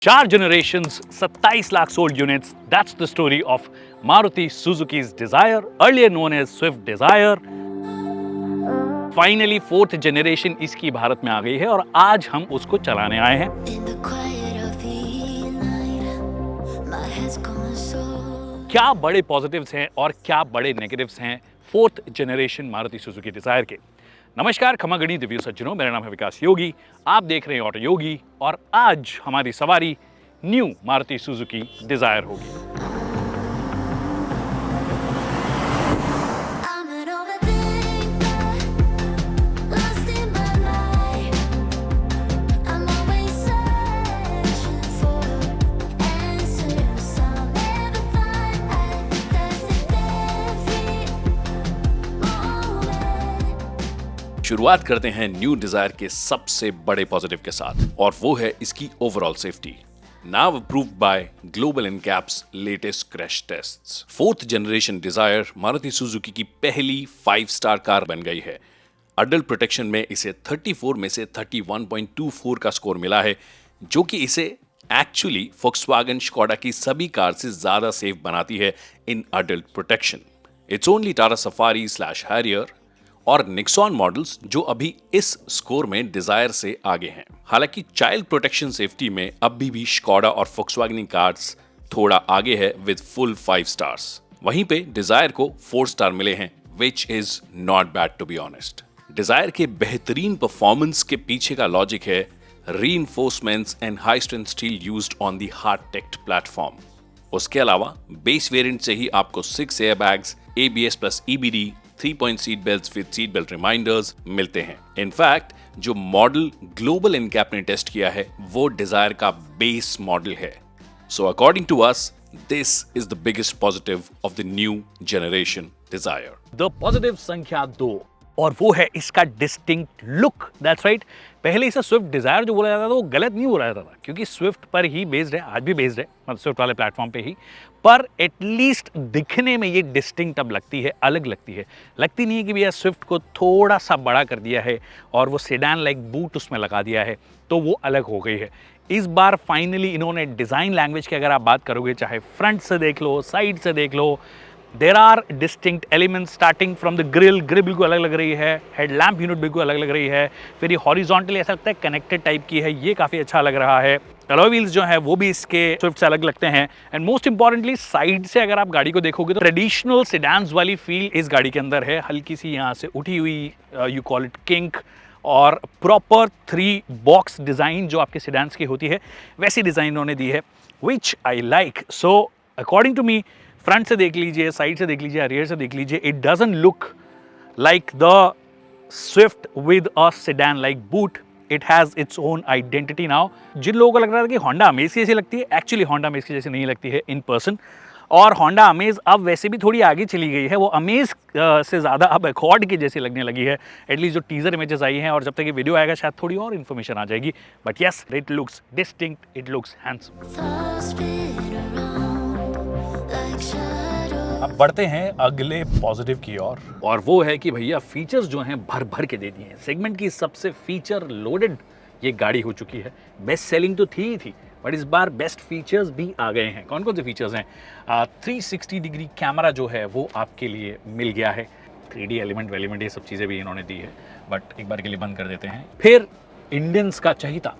4 generations, 27 lakh sold units. That's the story of Maruti Suzuki's Dzire, earlier known as Swift Dzire. Finally fourth generation इसकी भारत में आ गई है और आज हम उसको चलाने आए हैं। क्या बड़े पॉजिटिव्स हैं और क्या बड़े नेगेटिव्स हैं fourth generation Maruti Suzuki Dzire के। नमस्कार खमागणी दिव्य सज्जनों, मेरा नाम है विकास योगी, आप देख रहे हैं ऑटो योगी और आज हमारी सवारी न्यू मारुति सुजुकी डिजायर होगी। शुरुआत करते हैं न्यू डिजायर के सबसे बड़े पॉजिटिव के साथ और वो है इसकी overall safety. Now approved by Global NCAP's latest crash tests. Fourth generation Dzire Maruti Suzuki की पहली 5 स्टार कार बन गई है। अडल्ट प्रोटेक्शन में इसे 34 में से 31.24 का स्कोर मिला है, जो कि इसे एक्चुअली फोक्सवैगन स्कोडा की सभी कार से ज्यादा सेफ बनाती है in adult protection. It's only Tata safari / Harrier और निक्सॉन मॉडल्स जो अभी इस स्कोर में डिजायर से आगे हैं। हालांकि चाइल्ड प्रोटेक्शन सेफ्टी में अभी भी स्कोडा और फोक्सवैगन कार्स थोड़ा आगे है विद फुल 5 स्टार्स। वहीं पे डिजायर को 4 स्टार मिले हैं, which is not bad to be honest. Dzire के बेहतरीन परफॉर्मेंस के पीछे का लॉजिक है reinforcements and high strength steel used on the Heartect platform. उसके अलावा बेस वेरिएंट से ही आपको 6 airbags, ABS plus EBD, 3-point seat belts with seat belt reminders मिलते हैं। इनफैक्ट जो मॉडल ग्लोबल NCAP ने टेस्ट किया है वो डिजायर का बेस मॉडल है। So according to us this is the biggest positive of the new generation Dzire. The positive संख्या 2 और वो है इसका डिस्टिंक्ट लुक। दैट्स राइट, पहले इसे स्विफ्ट डिजायर जो बोला जाता था वो गलत नहीं बोला जाता था, क्योंकि स्विफ्ट पर ही बेस्ड है, आज भी बेस्ड है, मतलब स्विफ्ट वाले प्लेटफॉर्म पे ही, पर एटलीस्ट दिखने में ये डिस्टिंक्ट अब लगती है, अलग लगती है। लगती नहीं है कि भैया स्विफ्ट को थोड़ा सा बड़ा कर दिया है और वो सेडान लाइक बूट उसमें लगा दिया है तो वो अलग हो गई है। इस बार फाइनली इन्होंने डिज़ाइन लैंग्वेज की अगर आप बात करोगे, चाहे फ्रंट से देख लो, साइड से देख लो, there are distinct elements starting from the grille बिल्कुल अलग लग रही है, हेडलैम्प यूनिट बिल्कुल अलग लग रही है, फिर ये हॉरिजॉन्टली ऐसा लगता है कनेक्टेड टाइप की है, ये काफ़ी अच्छा लग रहा है। अलॉय व्हील्स जो है वो भी इसके स्विफ्ट से अलग लगते हैं एंड मोस्ट इंपॉर्टेंटली साइड से अगर आप गाड़ी को देखोगे तो ट्रेडिशनल सेडान्स वाली फील इस गाड़ी के अंदर है, हल्की सी यहाँ से उठी हुई, यू कॉल इट किंक, और प्रॉपर 3 बॉक्स डिज़ाइन जो आपके सेडान्स की होती है वैसी डिज़ाइन इन्होंने दी है, which I like. So according to me, front से देख लीजिए, साइड से देख लीजिए, रियर से देख लीजिए, it doesn't look like the Swift with a sedan like boot. It has its own identity now. जिन लोगों को लग रहा था कि होंडा अमेज की जैसी लगती है, एक्चुअली होंडा अमेज की जैसी नहीं लगती है इन पर्सन। और होंडा अमेज अब वैसे भी थोड़ी आगे चली गई है, वो अमेज से ज़्यादा अब अकॉर्ड की जैसी लगने लगी है। एटलीस्ट जो टीजर इमेजेस आई हैं और जब तक ये वीडियो आएगा शायद थोड़ी और इन्फॉर्मेशन आ जाएगी, but yes it looks distinct, it looks handsome. अब बढ़ते हैं अगले पॉजिटिव की ओर और वो है कि भैया फीचर्स जो हैं भर भर के दे दिए हैं। सेगमेंट की सबसे फीचर लोडेड ये गाड़ी हो चुकी है। बेस्ट सेलिंग तो थी ही थी, बट इस बार बेस्ट फीचर्स भी आ गए हैं। कौन कौन से फीचर्स हैं? 360 डिग्री कैमरा जो है वो आपके लिए मिल गया है, 3D एलिमेंट वेलिमेंट ये सब चीज़ें भी इन्होंने दी है, बट एक बार के लिए बंद कर देते हैं। फिर इंडियंस का चहीता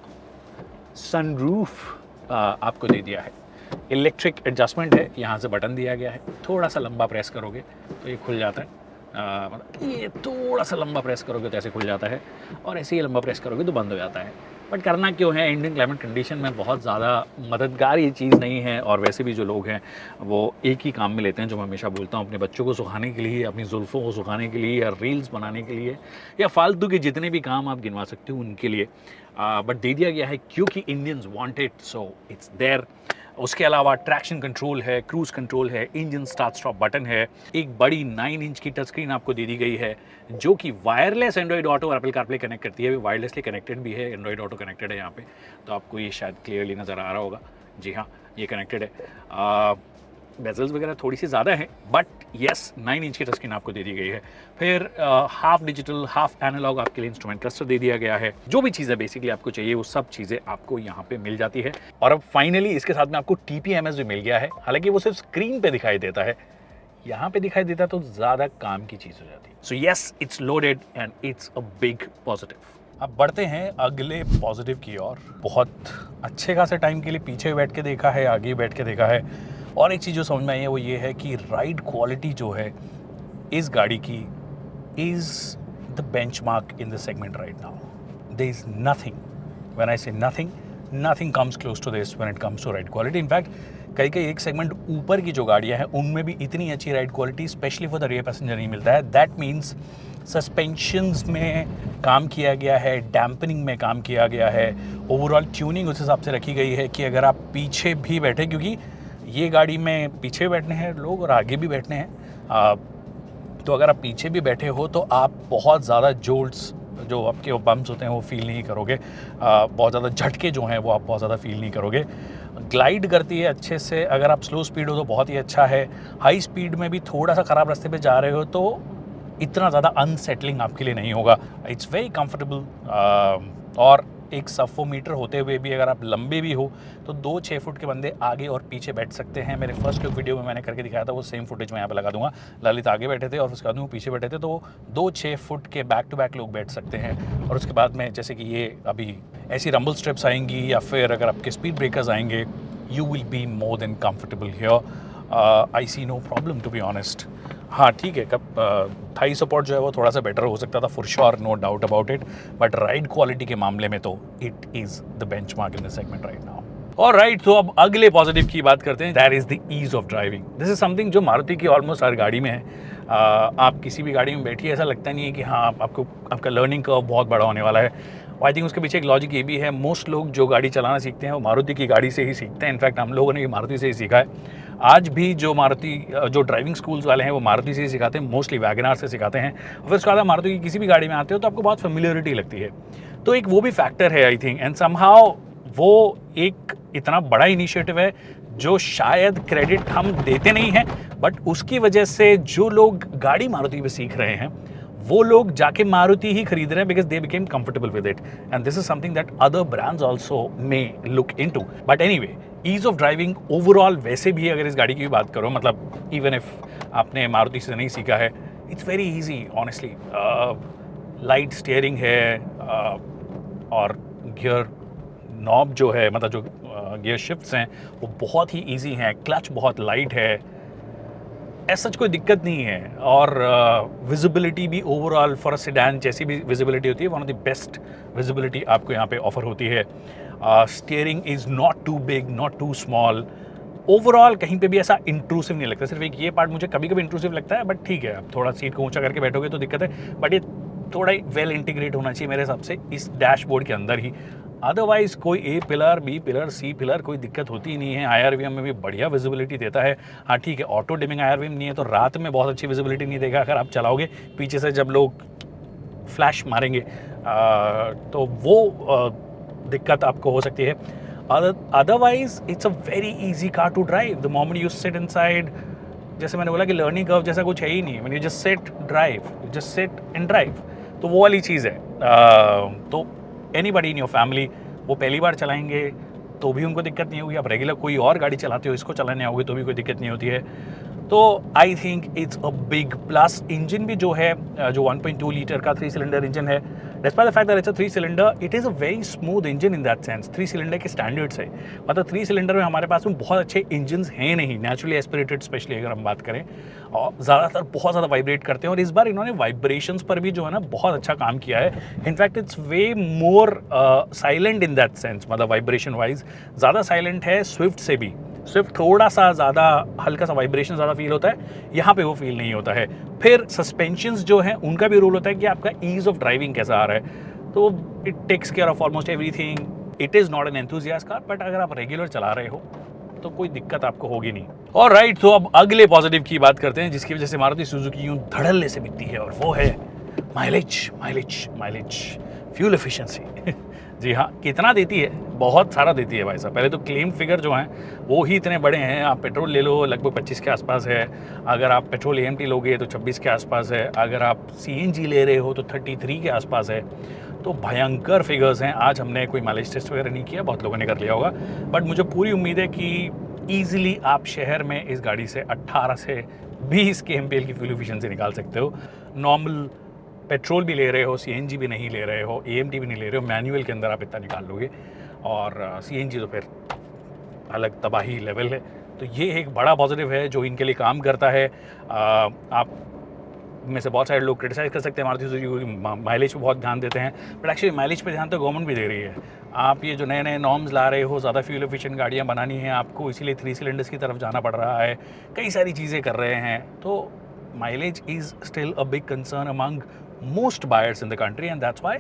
सनरूफ आपको दे दिया है। इलेक्ट्रिक एडजस्टमेंट है, यहाँ से बटन दिया गया है, थोड़ा सा लंबा प्रेस करोगे तो ये खुल जाता है, मतलब ये थोड़ा सा लंबा प्रेस करोगे तो ऐसे खुल जाता है और ऐसे ही लंबा प्रेस करोगे तो बंद हो जाता है। बट करना क्यों है, इंडियन क्लाइमेट कंडीशन में बहुत ज़्यादा मददगार ये चीज़ नहीं है और वैसे भी जो लोग हैं वो एक ही काम में लेते हैं, जो मैं हमेशा बोलता हूँ, अपने बच्चों को सुखाने के लिए, अपनी जुल्फ़ों को सुखाने के लिए, या रील्स बनाने के लिए, या फालतू के जितने भी काम आप गिनवा सकते हो उनके लिए। बट दे दिया गया है क्योंकि Indians want it, so it's there. उसके अलावा ट्रैक्शन कंट्रोल है, क्रूज कंट्रोल है, इंजन स्टार्ट स्टॉप बटन है, एक बड़ी 9 इंच की टच स्क्रीन आपको दे दी गई है जो कि वायरलेस एंड्रॉइड ऑटो और एप्पल कारप्ले कनेक्ट करती है, वायरलेसली कनेक्टेड भी है, एंड्रॉइड ऑटो कनेक्टेड है यहाँ पे, तो आपको ये शायद क्लियरली नज़र आ रहा होगा। जी हाँ, ये कनेक्टेड है। बेजल्स वगैरह थोड़ी सी ज़्यादा है, बट येस 9 इंच की टच स्क्रीन आपको दे दी गई है। फिर हाफ डिजिटल हाफ एनालॉग आपके लिए इंस्ट्रूमेंट क्लस्टर दे दिया गया है। जो भी चीज़ें बेसिकली आपको चाहिए वो सब चीज़ें आपको यहाँ पे मिल जाती है। और अब फाइनली इसके साथ में आपको TPMS भी मिल गया है। हालांकि वो सिर्फ स्क्रीन पे दिखाई देता है, यहाँ पे दिखाई देता तो ज़्यादा काम की चीज़ हो जाती। So yes, it's loaded and it's a big positive. अब बढ़ते हैं अगले पॉजिटिव की ओर। बहुत अच्छे खासे टाइम के लिए पीछे बैठ के देखा है, आगे बैठ के देखा है, और एक चीज़ जो समझ में आई है वो ये है कि राइड क्वालिटी जो है इस गाड़ी की is the benchmark in the segment right now. There is nothing, when I say nothing, nothing comes close to this when it comes to ride quality. In fact कई एक सेगमेंट ऊपर की जो गाड़ियाँ हैं उनमें भी इतनी अच्छी ride quality specially for the rear passenger नहीं मिलता है। दैट मीन्स सस्पेंशंस में काम किया गया है, डैम्पनिंग में काम किया गया है, ओवरऑल ट्यूनिंग उस हिसाब से रखी गई है कि अगर आप पीछे भी बैठे, क्योंकि ये गाड़ी में पीछे बैठने हैं लोग और आगे भी बैठने हैं, तो अगर आप पीछे भी बैठे हो तो आप बहुत ज़्यादा जोल्ट्स जो आपके बम्प्स होते हैं वो फील नहीं करोगे, बहुत ज़्यादा झटके जो हैं वो आप बहुत ज़्यादा फील नहीं करोगे। ग्लाइड करती है अच्छे से। अगर आप स्लो स्पीड हो तो बहुत ही अच्छा है। हाई स्पीड में भी थोड़ा सा ख़राब रास्ते पे जा रहे हो तो इतना ज़्यादा अनसेटलिंग आपके लिए नहीं होगा। It's very comfortable. और एक सफोमीटर होते हुए भी अगर आप लंबे भी हो तो 2-6 फुट के बंदे आगे और पीछे बैठ सकते हैं। मेरे फर्स्ट लुक वीडियो में मैंने करके दिखाया था, वो सेम फुटेज मैं यहाँ पे लगा दूंगा। ललित आगे बैठे थे और उसके बाद में वो पीछे बैठे थे, तो 2-6 फुट के बैक टू बैक लोग बैठ सकते हैं। और उसके बाद में जैसे कि ये अभी ऐसी रंबल स्ट्रिप्स आएंगी या फिर अगर आपके स्पीड ब्रेकर्स आएंगे, you will be more than comfortable here. I see no problem to be honest. हाँ ठीक है, कब थाई सपोर्ट जो है वो थोड़ा सा बेटर हो सकता था for sure, no doubt about it, but ride quality के मामले में तो it is the benchmark in the segment right now. और राइट, तो अब अगले पॉजिटिव की बात करते हैं। That is the ease of driving. This is something जो मारुति की ऑलमोस्ट हर गाड़ी में है। आप किसी भी गाड़ी में बैठिए, ऐसा लगता नहीं है कि हाँ आपका लर्निंग कर्व बहुत बड़ा होने वाला है। आई थिंक उसके पीछे एक लॉजिक ये भी है, मोस्ट लोग जो गाड़ी चलाना सीखते हैं वो मारुति की गाड़ी से ही सीखते हैं। इनफैक्ट हम लोगों ने मारुति से ही सीखा है। आज भी जो ड्राइविंग स्कूल्स वाले हैं वो मारुति से ही सिखाते हैं, मोस्टली वैगनआर से सिखाते हैं। और फिर उसके बाद मारुति की किसी भी गाड़ी में आते हो तो आपको बहुत फेमिलियरिटी लगती है। तो एक वो भी फैक्टर है आई थिंक, एंड समहाउ वो एक इतना बड़ा इनिशिएटिव है जो शायद क्रेडिट हम देते नहीं हैं, बट उसकी वजह से जो लोग गाड़ी मारुति में सीख रहे हैं वो लोग जाके मारुति ही खरीद रहे हैं, because they became comfortable with it, and this is something that other brands also may look into. But anyway, ease of driving overall वैसे भी अगर इस गाड़ी की भी बात करो, मतलब इवन इफ आपने मारुति से नहीं सीखा है, it's very easy honestly. Light steering है, और गियर नॉब जो है, मतलब जो गियर शिफ्ट्स हैं वो बहुत ही ईजी हैं। क्लच बहुत लाइट है, ऐसा कोई दिक्कत नहीं है। और विजिबिलिटी भी ओवरऑल फॉर अ सेडान जैसी भी विजिबिलिटी होती है, one of the best visibility आपको यहाँ पे ऑफर होती है। Steering is not too big, not too small. Overall कहीं पे भी ऐसा इंट्रूसिव नहीं लगता। सिर्फ एक ये पार्ट मुझे कभी कभी इंट्रूसिव लगता है, बट ठीक है, आप थोड़ा सीट को ऊंचा करके बैठोगे तो दिक्कत है, बट ये थोड़ा वेल इंटीग्रेट होना चाहिए मेरे हिसाब से इस डैशबोर्ड के अंदर ही। अदरवाइज कोई A pillar, B pillar, C pillar कोई दिक्कत होती ही नहीं है। IRVM में भी बढ़िया विजिबिलिटी देता है। हाँ ठीक है, ऑटो डिमिंग IRVM नहीं है तो रात में बहुत अच्छी विजिबिलिटी नहीं देगा अगर आप चलाओगे पीछे से जब लोग फ्लैश मारेंगे, तो वो दिक्कत आपको हो सकती है। Otherwise it's a very easy car to drive the moment you sit inside. जैसे मैंने बोला कि लर्निंग कर्व जैसा कुछ है ही नहीं, when you just sit drive, just sit and drive, तो वो वाली चीज़ है। तो एनीबडी इन योर फैमिली वो पहली बार चलाएंगे तो भी उनको दिक्कत नहीं होगी। आप रेगुलर कोई और गाड़ी चलाते हो, इसको चलाने आओगे तो भी कोई दिक्कत नहीं होती है। तो I think it's a big plus. Engine भी जो है, जो 1.2 लीटर का 3 सिलेंडर इंजन है, despite the fact that it's a 3 cylinder, it is a very smooth engine in that sense. 3 cylinder के स्टैंडर्ड्स है, मतलब 3 सिलेंडर में हमारे पास में बहुत अच्छे इंजन हैं नहीं, नेचुरली एस्पिरेटेड स्पेशली अगर हम बात करें, और ज़्यादातर बहुत ज़्यादा वाइब्रेट करते हैं। और इस बार इन्होंने वाइब्रेशंस पर भी जो है ना बहुत अच्छा काम किया है। In fact it's way more silent in that sense, मतलब वाइब्रेशन वाइज ज़्यादा साइलेंट है स्विफ्ट से भी। स्विफ्ट थोड़ा सा ज़्यादा हल्का सा वाइब्रेशन ज़्यादा फील होता है, यहाँ पे वो फील नहीं होता है। फिर सस्पेंशंस जो हैं उनका भी रोल होता है कि आपका ईज ऑफ ड्राइविंग कैसा आ रहा है, तो it takes care of almost everything. It is not an enthusiast car, but अगर आप रेगुलर चला रहे हो तो कोई दिक्कत आपको होगी नहीं। और राइट, तो अब अगले पॉजिटिव की बात करते हैं जिसकी वजह से मारुति सुजुकी यूं धड़ल्ले से बिकती है, और वो है mileage, mileage, mileage, fuel efficiency. जी हाँ, कितना देती है? बहुत सारा देती है भाई साहब। पहले तो क्लेम फिगर जो हैं वो ही इतने बड़े हैं। आप पेट्रोल ले लो लगभग 25 के आसपास है, अगर आप पेट्रोल एएमटी लोगे तो 26 के आसपास है, अगर आप सीएनजी ले रहे हो तो 33 के आसपास है। तो भयंकर फिगर्स हैं। आज हमने कोई माइलेज टेस्ट वगैरह नहीं किया, बहुत लोगों ने कर लिया होगा, बट मुझे पूरी उम्मीद है कि ईजिली आप शहर में इस गाड़ी से 18 से 20 के एमपीएल की फ्यूल एफिशिएंसी निकाल सकते हो। नॉर्मल पेट्रोल भी ले रहे हो, सीएनजी भी नहीं ले रहे हो, एएमटी भी नहीं ले रहे हो, मैनुअल के अंदर आप इतना निकाल लोगे। और सीएनजी तो फिर अलग तबाही लेवल है। तो ये एक बड़ा पॉजिटिव है जो इनके लिए काम करता है। आप में से बहुत सारे लोग क्रिटिसाइज़ कर सकते हैं मारुति सुजुकी माइलेज पे बहुत ध्यान देते हैं, बट एक्चुअली माइलेज पे ध्यान तो गवर्नमेंट भी दे रही है। आप ये जो नए नए नॉर्म्स ला रहे हो, ज़्यादा फ्यूल एफिशिएंट गाड़ियाँ बनानी है आपको, इसीलिए 3 सिलेंडर्स की तरफ जाना पड़ रहा है, कई सारी चीज़ें कर रहे हैं। तो mileage is still a big concern among most buyers in the country, and that's why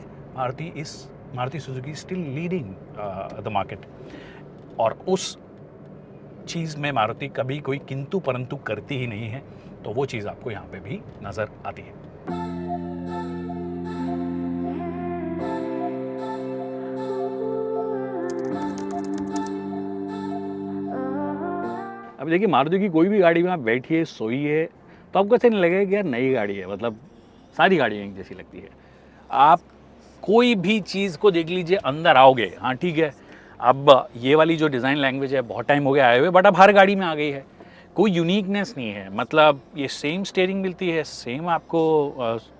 Maruti Suzuki is still leading the market. और उस चीज़ में मारुति कभी कोई किंतु परंतु करती ही नहीं है, तो वो चीज़ आपको यहाँ पे भी नज़र आती है। अब देखिए, मारुति की कोई भी गाड़ी में आप बैठिए, सोइए, तो आपको ऐसा नहीं लगेगा कि यार नई गाड़ी है। मतलब सारी गाड़ियाँ एक जैसी लगती है। आप कोई भी चीज़ को देख लीजिए, अंदर आओगे, हाँ ठीक है, अब ये वाली जो डिज़ाइन लैंग्वेज है बहुत टाइम हो गया आए हुए, बट अब हर गाड़ी में आ गई है। कोई यूनिकनेस नहीं है। मतलब ये सेम स्टीयरिंग मिलती है, सेम आपको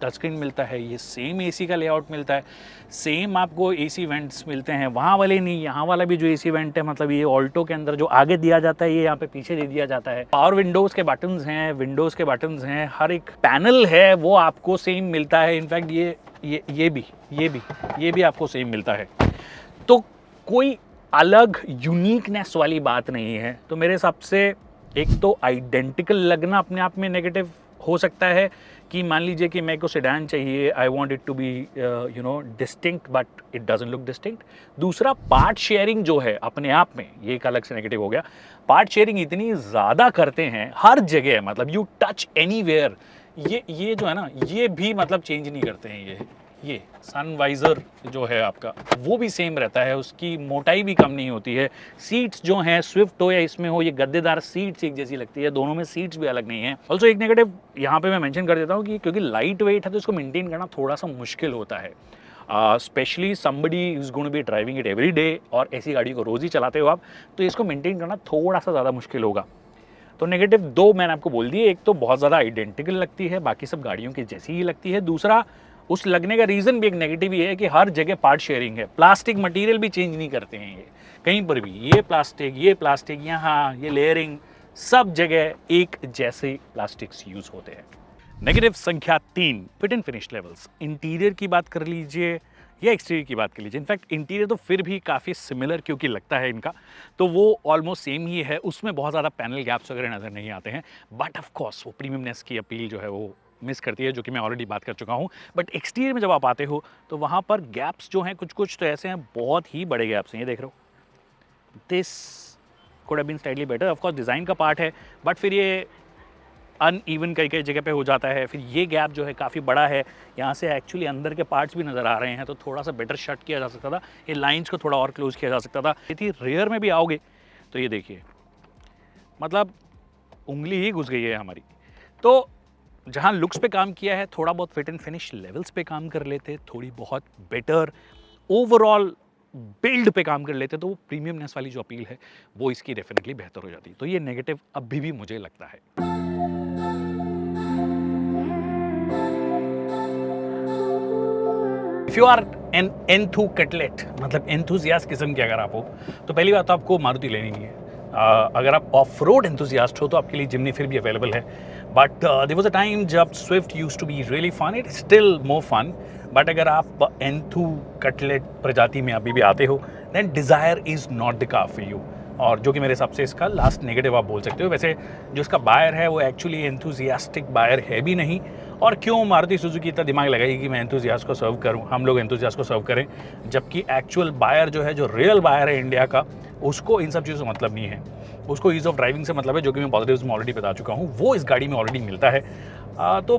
टच स्क्रीन मिलता है, ये सेम एसी का लेआउट मिलता है, सेम आपको एसी वेंट्स मिलते हैं। वहाँ वाले नहीं, यहाँ वाला भी जो एसी वेंट है, मतलब ये ऑल्टो के अंदर जो आगे दिया जाता है, ये यहाँ पे पीछे दे दिया जाता है। पावर विंडोज़ के बटन्स हैं, विंडोज़ के बटन्स हैं, हर एक पैनल है वो आपको सेम मिलता है। इनफैक्ट ये भी आपको सेम मिलता है। तो कोई अलग यूनिकनेस वाली बात नहीं है। तो मेरे हिसाब से एक तो आइडेंटिकल लगना अपने आप में नेगेटिव हो सकता है कि मान लीजिए कि मेरे को सेडान चाहिए, I want it to be distinct, but it doesn't look distinct. दूसरा, पार्ट शेयरिंग जो है अपने आप में, ये एक अलग से नेगेटिव हो गया। पार्ट शेयरिंग इतनी ज़्यादा करते हैं हर जगह, मतलब यू टच एनीवेयर, ये जो है ना, ये भी मतलब चेंज नहीं करते हैं। ये सनवाइज़र जो है आपका, वो भी सेम रहता है, उसकी मोटाई भी कम नहीं होती है। सीट्स जो हैं, स्विफ्ट हो या इसमें हो, ये गद्देदार सीट्स एक जैसी लगती है, दोनों में सीट्स भी अलग नहीं है। ऑल्सो एक नेगेटिव यहाँ पे मैं मेंशन कर देता हूँ कि क्योंकि लाइट वेट है तो इसको मेंटेन करना थोड़ा सा मुश्किल होता है। Specially somebody is going to be driving it every day, और ऐसी गाड़ी को रोज़ ही चलाते हो आप, तो इसको मेंटेन करना थोड़ा सा ज़्यादा मुश्किल होगा। तो नेगेटिव दो मैंने आपको बोल दिए। एक तो बहुत ज़्यादा आइडेंटिकल लगती है, बाकी सब गाड़ियों की जैसी ही लगती है। दूसरा, उस लगने का रीज़न भी एक नेगेटिव ही है कि हर जगह पार्ट शेयरिंग है। प्लास्टिक मटेरियल भी चेंज नहीं करते हैं ये कहीं पर भी। ये प्लास्टिक यहाँ, ये लेयरिंग, सब जगह एक जैसे प्लास्टिक्स यूज़ होते हैं। नेगेटिव संख्या 3, fit and finish levels. Interior की बात कर लीजिए या एक्सटीरियर की बात कर लीजिए, इनफैक्ट इंटीरियर तो फिर भी काफ़ी सिमिलर क्योंकि लगता है इनका, तो वो ऑलमोस्ट सेम ही है। उसमें बहुत ज़्यादा पैनल गैप्स वगैरह नज़र नहीं आते हैं, बट ऑफ कोर्स वो प्रीमियमनेस की अपील जो है वो मिस करती है, जो कि मैं ऑलरेडी बात कर चुका हूँ। बट एक्सटीरियर में जब आप आते हो तो वहाँ पर गैप्स जो हैं कुछ तो ऐसे हैं, बहुत ही बड़े गैप्स हैं। ये देख रहे हो, this could have been slightly better. Of course design का पार्ट है, बट फिर ये अनइवन कई जगह पे हो जाता है। फिर ये गैप जो है काफ़ी बड़ा है, यहाँ से एक्चुअली अंदर के पार्ट्स भी नज़र आ रहे हैं, तो थोड़ा सा बेटर शट किया जा सकता था, ये लाइंस को थोड़ा और क्लोज किया जा सकता था। यदि रेयर में भी आओगे तो ये देखिए, मतलब उंगली ही घुस गई है हमारी। तो जहाँ लुक्स पे काम किया है, थोड़ा बहुत फिट एंड फिनिश लेवल्स पे काम कर लेते, थोड़ी बहुत बेटर ओवरऑल बिल्ड पे काम कर लेते, तो वो प्रीमियमनेस वाली जो अपील है वो इसकी डेफिनेटली बेहतर हो जाती। तो ये नेगेटिव अभी भी मुझे लगता है। If you are an enthu cutlet, मतलब एंथुजियास्ट किस्म के अगर आप हो, तो पहली बात तो आपको मारुति लेनी नहीं है। अगर आप ऑफ रोड एंथुजियास्ट हो तो आपके लिए जिम्नी फिर भी अवेलेबल है, but there was a time जब Swift used to be really fun, it still more fun. But अगर आप एंथू कटलेट प्रजाति में अभी भी आते हो, then Dzire is not the car for you, और जो कि मेरे हिसाब से इसका लास्ट नेगेटिव आप बोल सकते हो। वैसे जो इसका बायर है वो एक्चुअली एंथुजियास्टिक बायर है भी नहीं, और क्यों मारुति सुजुकी इतना दिमाग लगाई कि मैं एंथुजियास्ट को सर्व करूं, हम लोग एंथुजियास्ट को सर्व करें, जबकि एक्चुअल बायर जो है, जो रियल बायर है इंडिया का, उसको इन सब चीज़ों से मतलब नहीं है। उसको ईज़ ऑफ ड्राइविंग से मतलब है, जो कि मैं पॉजिटिव्स में ऑलरेडी बता चुका हूँ, वो इस गाड़ी में ऑलरेडी मिलता है। तो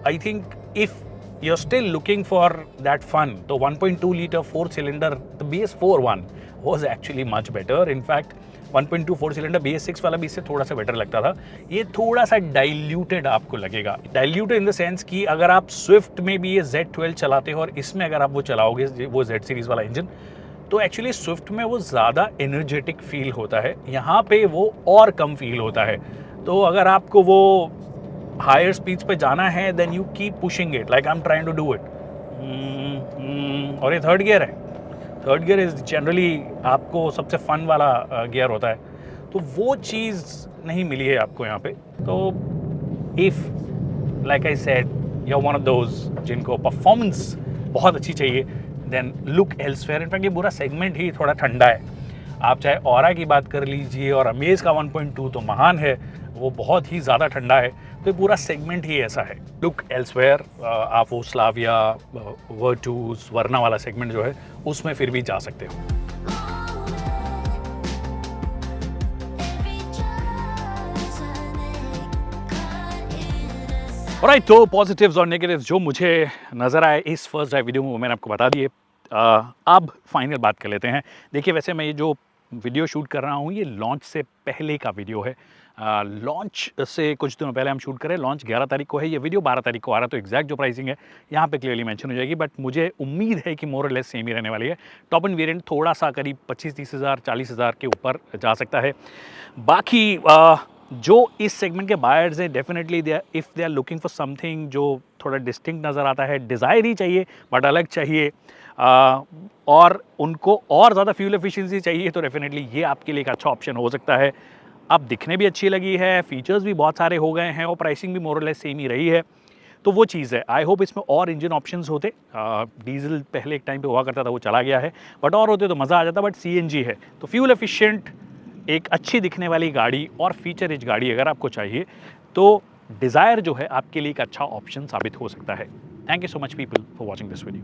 I think if you're still looking for that fun. तो 1.2 liter 4 cylinder, the BS4 one was actually much better. In fact, 1.2 4 cylinder BS6 वाला भी इससे थोड़ा सा बेटर लगता था. ये थोड़ा सा डाइल्यूटेड आपको लगेगा. डाइल्यूटेड इन द सेंस कि अगर आप स्विफ्ट में भी ये Z12 चलाते हो और इसमें अगर आप वो चलाओगे वो Z सीरीज वाला इंजन, तो एक्चुअली स्विफ्ट में वो ज़्यादा एनर्जेटिक फील होता है, यहाँ पे वो और कम फील होता है. तो अगर आपको वो हायर स्पीड्स पे जाना है, then you keep pushing it like I am trying to do it. और ये थर्ड गियर है. थर्ड गियर इज जनरली आपको सबसे फन वाला गियर होता है, तो वो चीज़ नहीं मिली है आपको यहाँ पे. तो if like I said you are one of those जिनको परफॉर्मेंस बहुत अच्छी चाहिए, देन लुक एल्सवेयर. इनफैक्ट ये पूरा सेगमेंट ही थोड़ा ठंडा है. आप चाहे ऑरा की बात कर लीजिए, और अमेज का 1.2 तो महान है, वो बहुत ही ज़्यादा ठंडा है. तो ये पूरा सेगमेंट ही ऐसा है. लुक एल्सवेयर, आप वो स्लाविया, वर्टूस, वर्ना वाला सेगमेंट जो है उसमें फिर भी जा सकते हो. ऑलराइट, तो पॉजिटिव्स और नेगेटिव्स जो मुझे नज़र आए इस फर्स्ट ड्राइव वीडियो में वो मैंने आपको बता दिए. अब फाइनल बात कर लेते हैं. देखिए, वैसे मैं ये जो वीडियो शूट कर रहा हूँ ये लॉन्च से पहले का वीडियो है. लॉन्च से कुछ दिनों पहले हम शूट करें. लॉन्च 11 तारीख को है, ये वीडियो 12 तारीख को आ रहा है, तो एग्जैक्ट जो प्राइसिंग है यहाँ पे क्लियरली मेंशन हो जाएगी. बट मुझे उम्मीद है कि मोर और लेस सेम ही रहने वाली है. टॉप एंड वेरिएंट थोड़ा सा करीब 25-30 हज़ार 40 हज़ार के ऊपर जा सकता है. बाकी जो इस सेगमेंट के बायर्स हैं, definitely they if they are looking for something जो थोड़ा डिस्टिंक्ट नज़र आता है, डिज़ायर ही चाहिए बट अलग चाहिए, और उनको और ज़्यादा फ्यूल एफिशिएंसी चाहिए, तो डेफिनेटली ये आपके लिए एक अच्छा ऑप्शन हो सकता है. अब दिखने भी अच्छी लगी है, फीचर्स भी बहुत सारे हो गए हैं और प्राइसिंग भी मोर और लेस सेम ही रही है, तो वो चीज़ है. आई होप इसमें और इंजन ऑप्शंस होते. डीजल पहले एक टाइम पे हुआ करता था, वो चला गया है, बट और होते तो मज़ा आ जाता. बट CNG है तो फ्यूल एफिशिएंट, एक अच्छी दिखने वाली गाड़ी और फीचर रिच गाड़ी अगर आपको चाहिए तो डिज़ायर जो है आपके लिए एक अच्छा ऑप्शन साबित हो सकता है. Thank you so much people for watching this video.